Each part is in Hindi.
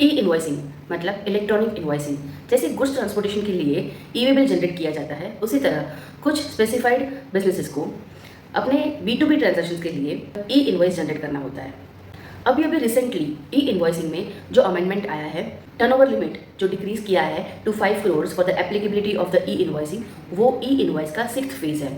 ई इन्वॉइसिंग मतलब इलेक्ट्रॉनिक इन्वॉइसिंग। जैसे गुड्स ट्रांसपोर्टेशन के लिए ई वे बिल जनरेट किया जाता है, उसी तरह कुछ स्पेसिफाइड बिजनेसेस को अपने B2B ट्रांजैक्शन के लिए ई इन्वॉइस जनरेट करना होता है। अभी रिसेंटली ई इन्वॉइसिंग में जो अमेंडमेंट आया है, टर्नओवर लिमिट जो डिक्रीज किया है to 5 crore for the applicability of the e invoicing, वो ई इन्वॉइस का 6th फेज है।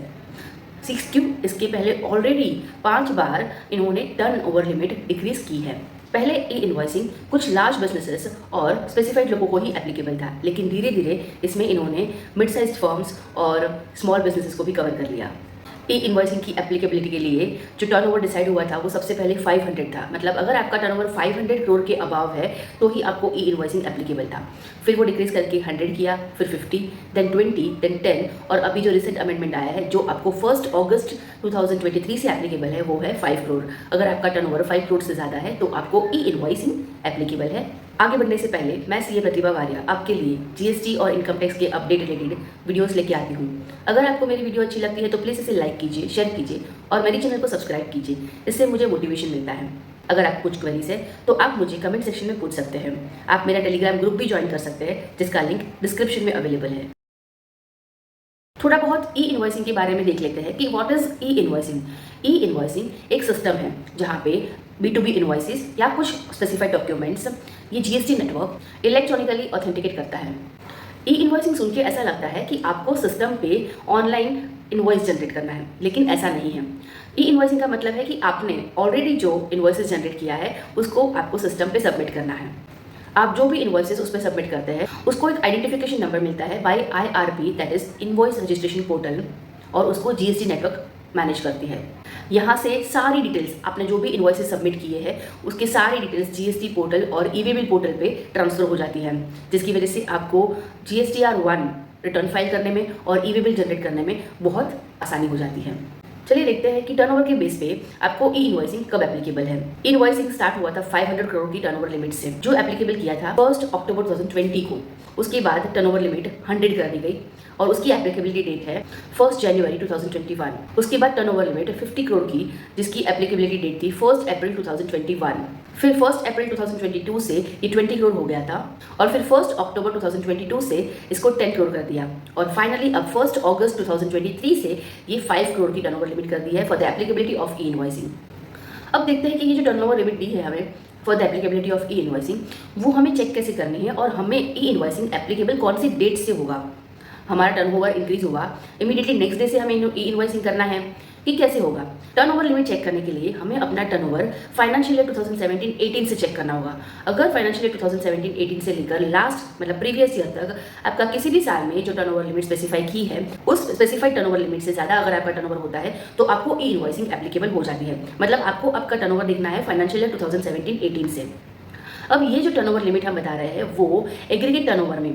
6 क्यों? इसके पहले ऑलरेडी 5 बार इन्होंने टर्नओवर लिमिट डिक्रीज की है। पहले ई इन्वॉइसिंग कुछ लार्ज बिजनेसेस और स्पेसिफाइड लोगों को ही एप्लीकेबल था, लेकिन धीरे धीरे इसमें इन्होंने मिड साइज फर्म्स और स्मॉल बिजनेसेस को भी कवर कर लिया। ई इन्वॉइसिंग की एप्लीकेबिलिटी के लिए जो टर्नओवर डिसाइड हुआ था वो सबसे पहले 500 था, मतलब अगर आपका टर्नओवर 500 करोड़ के अबाव है तो ही आपको ई इन्वॉइसिंग एप्लीकेबल था। फिर वो डिक्रीज करके 100 किया, फिर 50, देन 20, देन 10 और अभी जो रिसेंट अमेंडमेंट आया है जो आपको 1 अगस्त 2023 से एप्लीकेबल है वो है 5 करोड़। अगर आपका टर्नओवर 5 करोड़ से ज़्यादा है तो आपको ई इन्वॉइसिंग एप्लीकेबल है। आगे बढ़ने से पहले मैं सीए प्रतिभा वारिया आपके लिए जीएसटी और इनकम टैक्स के अपडेट रिलेटेड वीडियोस लेके आती हूँ। अगर आपको मेरी वीडियो अच्छी लगती है तो प्लीज़ इसे लाइक कीजिए, शेयर कीजिए और मेरे चैनल को सब्सक्राइब कीजिए, इससे मुझे मोटिवेशन मिलता है। अगर आपको कुछ क्वेरीज है तो आप मुझे कमेंट सेक्शन में पूछ सकते हैं। आप मेरा टेलीग्राम ग्रुप भी ज्वाइन कर सकते हैं जिसका लिंक डिस्क्रिप्शन में अवेलेबल है। थोड़ा बहुत ई इन्वॉइसिंग के बारे में देख लेते हैं कि what is E invoicing. E invoicing एक सिस्टम है जहाँ पे B2B इन्वॉइसेस या कुछ स्पेसिफाइड डॉक्यूमेंट्स ये जीएसटी नेटवर्क इलेक्ट्रॉनिकली ऑथेंटिकेट करता है। ई इन्वॉइसिंग सुन के ऐसा लगता है कि आपको सिस्टम पे ऑनलाइन इन्वॉइस जनरेट करना है, लेकिन ऐसा नहीं है। ई इन्वॉइसिंग का मतलब है कि आपने ऑलरेडी जो इन्वॉइसेस जनरेट किया है उसको आपको सिस्टम पे सबमिट करना है। आप जो भी इन्वॉइसेस उस पर सबमिट करते हैं उसको एक आइडेंटिफिकेशन नंबर मिलता है by IRP, that is invoice registration portal, और उसको जीएसटी नेटवर्क मैनेज करती है। यहाँ से सारी डिटेल्स आपने जो भी इन्वॉइसेस सबमिट किए हैं उसके सारी डिटेल्स जीएसटी पोर्टल और ई वे बिल पोर्टल पे ट्रांसफर हो जाती है, जिसकी वजह से आपको GSTR1 रिटर्न फाइल करने में और ई वे बिल जनरेट करने में बहुत आसानी हो जाती है। चलिए देखते हैं कि टर्नओवर के बेस पे आपको ई इन्वॉइसिंग कब एप्लीकेबल है। ई इन्वॉइसिंग स्टार्ट हुआ था 500 करोड़ की टर्नओवर लिमिट से, जो एप्लीकेबल किया था 1 अक्टूबर 2020 को। उसके बाद टर्नओवर लिमिट 100 कर दी गई और उसकी एप्लीकेबिलिटी डेट है 1 जनवरी 2021। उसके बाद टर्नओवर लिमिट 50 करोड़ की, जिसकी एप्लीकेबिलिटी डेट थी 1 अप्रैल 2021। फिर 1 अप्रैल 2022 से ये 20 करोड़ हो गया था और फिर 1 अक्टूबर 2022 से इसको 10 करोड़ कर दिया और फाइनली अब 1 अगस्त 2023 से ये 5 करोड़ की टर्नओवर लिमिट कर दी है for the applicability of E invoicing. अब देखते हैं कि ये जो टर्नओवर लिमिट दी है हमें for the applicability of E invoicing, वो हमें चेक कैसे करनी है और हमें ई इन्वॉइसिंग एप्लीकेबल कौन सी डेट से होगा। हमारा टर्नओवर इंक्रीज हुआ, इमीडिएटली नेक्स्ट डे से हमें ई इन्वॉइसिंग करना है कि कैसे होगा। टर्नओवर लिमिट चेक करने के लिए हमें अपना टर्नओवर फाइनेंशियल ईयर 2017-18 से चेक करना होगा। अगर फाइनेंशियल ईयर 2017-18 से लेकर लास्ट मतलब प्रीवियस ईयर तक आपका किसी भी साल में जो टर्नओवर लिमिट स्पेसिफाई की है उस स्पेसिफाइड टर्नओवर लिमिट से ज़्यादा अगर आपका टर्नओवर होता है तो आपको ई इन्वॉइसिंग एप्लीकेबल हो जाती है। मतलब आपको आपका टर्नओवर देखना है फाइनेंशियल ईयर 2017-18 से। अब ये जो टर्नओवर लिमिट हम बता रहे हैं वो एग्रीगेट टर्नओवर में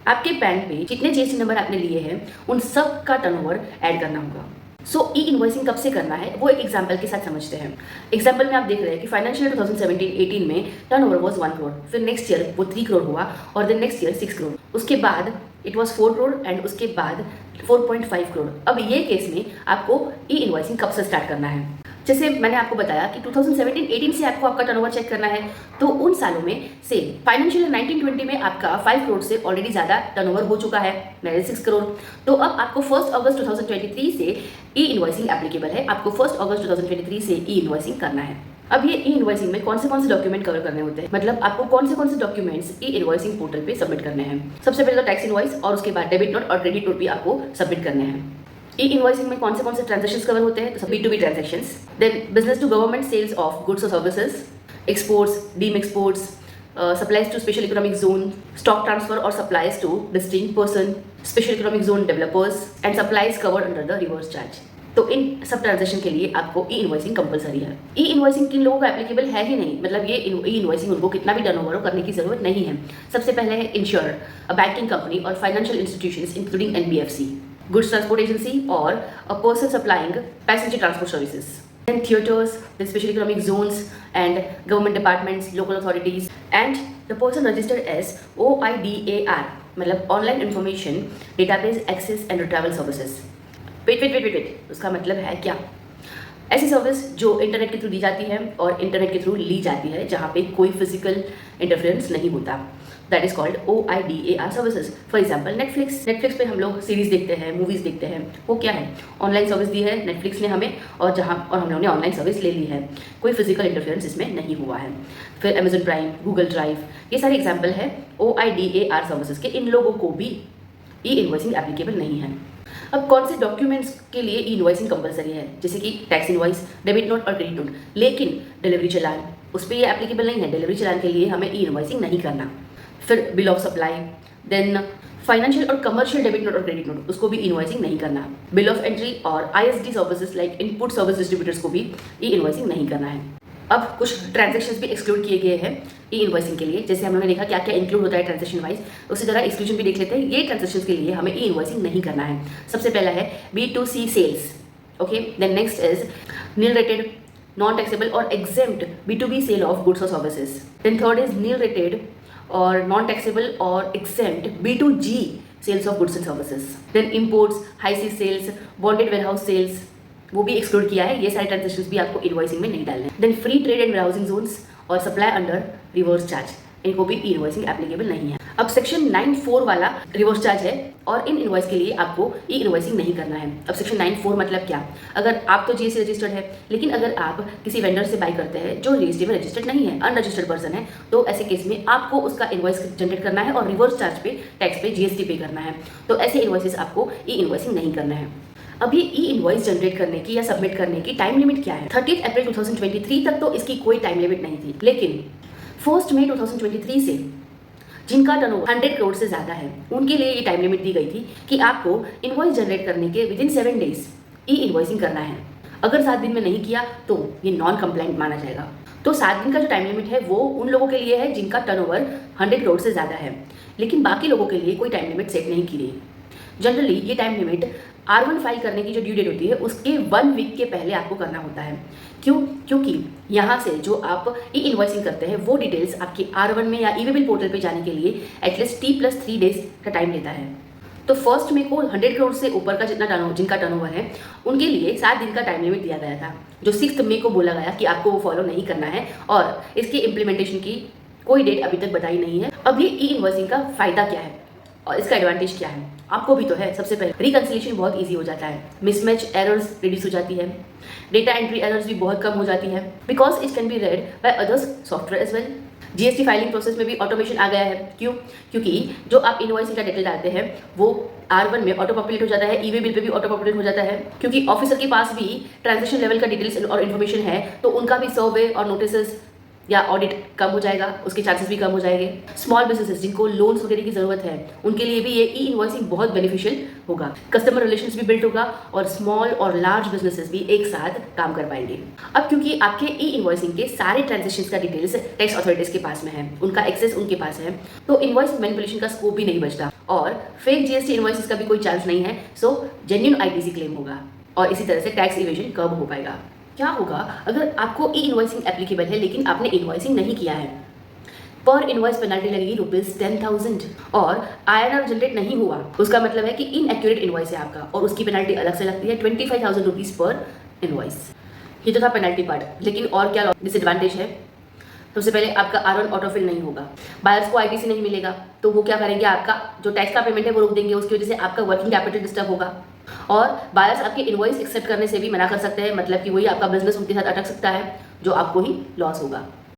आपके पैन पे जितने जीएसटी नंबर आपने लिए हैं उन सब का टर्नओवर ऐड करना होगा। सो ई इन्वॉइसिंग कब से करना है वो एक एग्जाम्पल के साथ समझते हैं। एग्जाम्पल में आप देख रहे हैं कि फाइनेंशियल ईयर 2017-18 में टर्नओवर वाज 1 करोड़, फिर नेक्स्ट ईयर वो 3 करोड़ हुआ और देन नेक्स्ट ईयर 6 करोड़, उसके बाद इट वाज 4 करोड़ एंड उसके बाद 4.5 करोड़। अब ये केस में आपको ई इन्वॉइसिंग कब से स्टार्ट करना है? जैसे मैंने आपको बताया कि 2017-18 से आपको आपका टर्नओवर चेक करना है, तो उन सालों में से फाइनेंशियल 19-20 में आपका 5 करोड़ से ऑलरेडी ज़्यादा टर्नओवर हो चुका है, यानी 6 करोड़। तो अब आपको 1 अगस्त 2023 से ई इन्वॉइसिंग एप्लीकेबल है, आपको 1 अगस्त 2023 से ई इन्वॉइसिंग करना है। अब ये ई इन्वॉइसिंग में कौन से डॉक्यूमेंट कवर करने होते हैं, मतलब आपको कौन से डॉक्यूमेंट्स ई इन्वॉइसिंग पोर्टल पे सबमिट करने हैं। सबसे पहले तो टैक्स इन्वॉइस और उसके बाद डेबिट नोट और क्रेडिट नोट भी आपको सबमिट करने हैं। ई इन्वॉइसिंग में कौन से ट्रांजैक्शंस कवर होते हैं, तो B2B transactions, then business to government sales of goods और services, exports, deem exports, supplies to special economic zone, stock transfer और supplies to distinct person, special economic zone developers and supplies covered under the reverse charge. तो इन सब ट्रांजैक्शन के लिए आपको ई इन्वॉइसिंग कंपलसरी है। ई इन्वॉइसिंग किन लोगों का एप्लीकेबल है ही नहीं, मतलब ये ई इन्वॉइसिंग उनको कितना भी टर्नओवर करने की जरूरत नहीं है। सबसे पहले है इंश्योरर, अ बैंकिंग कंपनी और financial institutions including NBFC, goods transport agency or a person supplying passenger transport services, then theaters, then special economic zones and government departments, local authorities, and the person registered as OIDAR, मतलब online information database access and retrieval services. Wait, उसका मतलब है क्या? ऐसी सर्विस जो इंटरनेट के थ्रू दी जाती है और इंटरनेट के थ्रू ली जाती है, जहाँ पे कोई फिजिकल इंटरफेरेंस नहीं होता, that is called OIDAR services. For example Netflix पे हम लोग सीरीज देखते हैं, मूवीज देखते हैं, वो क्या है, ऑनलाइन सर्विस दी है नेटफ्लिक्स ने हमें, और हम लोगों ने ऑनलाइन सर्विस ले ली है, कोई फिजिकल इंटरफेरेंस इसमें नहीं हुआ है। फिर अमेजन प्राइम, गूगल ड्राइव, ये सारे एग्जाम्पल है OIDAR सर्विसेज के। इन लोगों को भी ई इनवॉइसिंग एप्लीकेबल नहीं है। अब कौन से डॉक्यूमेंट्स के लिए ई इनवॉइसिंग कंपलसरी है, जैसे कि टैक्स इनवॉइस, डेबिट नोट और क्रेडिट नोट, लेकिन डिलीवरी चलान उस पर ये एप्लीकेबल नहीं है। डिलीवरी चलान के लिए हमें ई इनवॉइसिंग नहीं करना। फिर bill of supply, then financial और कमर्शियल डेबिट नोट और क्रेडिट नोट, उसको भी इनवॉइसिंग नहीं करना। बिल ऑफ एंट्री और ISD services like input service distributors को भी ई इनवॉइसिंग नहीं करना है। अब कुछ ट्रांजेक्शन्स भी एक्सक्लूड किए गए हैं ई इनवॉइसिंग के लिए, जैसे हम लोगों ने देखा क्या क्या इंक्लूड होता है ट्रांजेक्शन वाइज, उसी तरह एक्सक्लूजन भी देख लेते हैं। ये ट्रांजेक्शन्स के लिए हमें ई इनवॉइसिंग नहीं करना है। सबसे पहला है B2C sales, okay. Then next is nil rated, non taxable और exempt B2B sale of goods और services. Then third is nil rated और नॉन टैक्सेबल और exempt B2G sales of goods and services. Then imports, high sea sales, bonded warehouse sales, वो भी एक्सक्लूड किया है। ये सारे ट्रांजेक्शन्स भी आपको इनवॉइसिंग में नहीं डालने। Then free trade and warehousing zones और सप्लाई अंडर रिवर्स चार्ज, इनको भी ई इनवॉइसिंग एप्लीकेबल नहीं है। अब सेक्शन 9(4) वाला रिवर्स चार्ज है और इन इनवॉइस के लिए आपको ई इनवॉइसिंग नहीं करना है। अब सेक्शन 9(4) मतलब क्या, अगर आप तो GST रजिस्टर्ड है, लेकिन अगर आप किसी वेंडर से बाई करते हैं जो GST में रजिस्टर्ड नहीं है, अनरजिस्टर्ड पर्सन है, तो ऐसे केस में आपको उसका इनवॉइस जनरेट करना है और रिवर्स चार्ज पे, टैक्स पे GST पे करना है। तो ऐसे इनवॉइसेस आपको ई इनवॉइसिंग नहीं करना है। अब ये ई इनवॉइस जनरेट करने की या सबमिट करने की टाइम लिमिट क्या है? 30 अप्रैल 2023 तक तो इसकी कोई टाइम लिमिट नहीं थी, लेकिन 1 मई 2023 से जिनका टर्नओवर 100 करोड़ से ज़्यादा है, उनके लिए ये टाइम लिमिट दी गई थी कि आपको इनवॉइस जनरेट करने के विदिन 7 डेज ई इनवॉइसिंग करना है। अगर 7 दिन में नहीं किया तो ये नॉन कंप्लाइंट माना जाएगा। तो 7 दिन का जो टाइम लिमिट है वो उन लोगों के लिए है जिनका टर्नओवर 100 करोड़ से ज़्यादा है, लेकिन बाकी लोगों के लिए कोई टाइम लिमिट सेट नहीं की गई। जनरली ये टाइम लिमिट R1 फाइल करने की जो ड्यू डेट होती है उसके 1 वीक के पहले आपको करना होता है। क्यों? क्योंकि यहाँ से जो आप ई इनवॉइसिंग करते हैं वो डिटेल्स आपकी R1 में या ई-वे बिल पोर्टल पे जाने के लिए एटलीस्ट T+3 डेज का टाइम लेता है। तो 1 मई को 100 करोड़ से ऊपर का जिनका टर्नओवर है उनके लिए 7 दिन का टाइम लिमिट दिया गया था, जो 6 मई को बोला गया कि आपको वो फॉलो नहीं करना है, और इसके इम्प्लीमेंटेशन की कोई डेट अभी तक बताई नहीं है। अब ये ई इनवॉइसिंग का फ़ायदा क्या है और इसका एडवांटेज क्या है? आपको भी तो है। सबसे पहले रिकंसिलिएशन बहुत इजी हो जाता है, मिसमैच एरर्स रिड्यूस हो जाती है, डेटा एंट्री एरर्स भी बहुत कम हो जाती है, because it can be read by others software as well. GST filing process में भी ऑटोमेशन आ गया है। क्यों? क्योंकि जो आप इनवॉइसिंग का डिटेल डालते हैं वो R1 में ऑटो पॉपुलेट हो जाता है, ई-वे बिल पे भी ऑटो पॉपुलेट हो जाता है, क्योंकि ऑफिसर के पास भी ट्रांजेक्शन लेवल का डिटेल्स और इन्फॉर्मेशन है, तो उनका भी सर्वे और नोटिस या ऑडिट कम हो जाएगा, उसके चांसेस भी कम हो जाएंगे। स्मॉल बिजनेसेस जिनको लोन्स वगैरह की जरूरत है उनके लिए भी ये ई इनवॉइसिंग बहुत बेनिफिशियल होगा। कस्टमर रिलेशंस भी बिल्ड होगा और स्मॉल और लार्ज बिजनेसेस भी एक साथ काम कर पाएंगे। अब क्योंकि आपके ई इनवॉइसिंग के सारे ट्रांजेक्शन्स का डिटेल्स टैक्स अथॉरिटीज के पास में है, उनका एक्सेस उनके पास है, तो इनवॉइस मैनिपुलेशन का स्कोप भी नहीं बचता और फेक GST इनवॉइसेस का भी कोई चांस नहीं है। सो जेन्युइन ITC क्लेम होगा और इसी तरह से टैक्स इवेजन कब हो पाएगा। क्या होगा अगर आपको ई इनवॉइसिंग एप्लीकेबल है लेकिन आपने इनवॉइसिंग नहीं किया है? पर इनवॉइस पेनल्टी लगेगी ₹10,000 और INR जनरेट नहीं हुआ, उसका मतलब है कि इनएक्यूरेट इनवॉइस है आपका और उसकी पेनल्टी अलग से लगती है ₹25,000 पर इनवॉइस। ये तो था पेनल्टी पार्ट, लेकिन और क्या डिसएडवांटेज है? सबसे पहले आपका R1 ऑटोफिल नहीं होगा, बायर्स को ITC नहीं मिलेगा, तो वो क्या करेंगे, आपका जो टैक्स का पेमेंट है वो रोक देंगे, उसकी वजह से आपका वर्किंग कैपिटल डिस्टर्ब होगा और बायर्स आपके इनवॉइस एक्सेप्ट करने से भी मना कर सकते हैं, मतलब कि वही आपका बिजनेस उनके साथ अटक सकता है, जो आपको ही लॉस होगा।